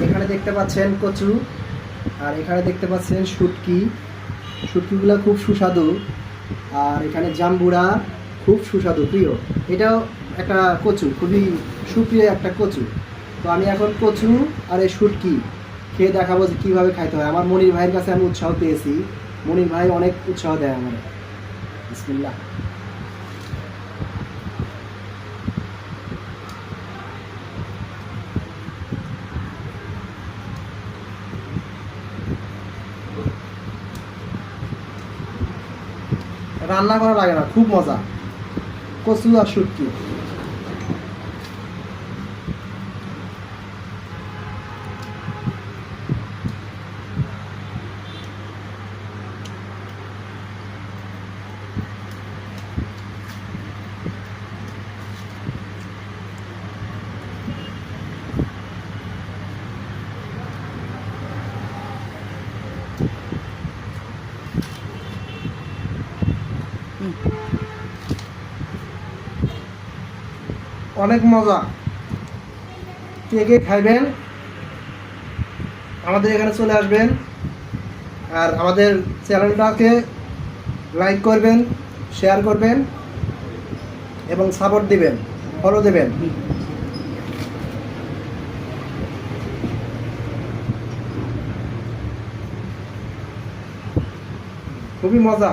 এখানে দেখতে পাচ্ছেন কচু, আর এখানে দেখতে পাচ্ছেন শুটকি। শুটকিগুলো খুব সুস্বাদু। আর এখানে জাম্বুরা খুব সুস্বাদু, প্রিয়। এটাও একটা কচু, খুবই সুপ্রিয় একটা কচু। তো আমি এখন কচু আর এই শুটকি খেয়ে দেখাবো যে কীভাবে খাইতে হয়। আমার মনির ভাইয়ের কাছে আমি উৎসাহ পেয়েছি। মনির ভাই অনেক উৎসাহ দেয় আমার। বিসমিল্লাহ। রান্না করা লাগে না, খুব মজা। কচু আর শুটকি। অনেক মজা। কে কে খাইবেন আমাদের এখানে চলে আসবেন। আর আমাদের চ্যানেলটাকে লাইক করবেন, শেয়ার করবেন এবং সাপোর্ট দিবেন, ফলো দেবেন। খুবই মজা।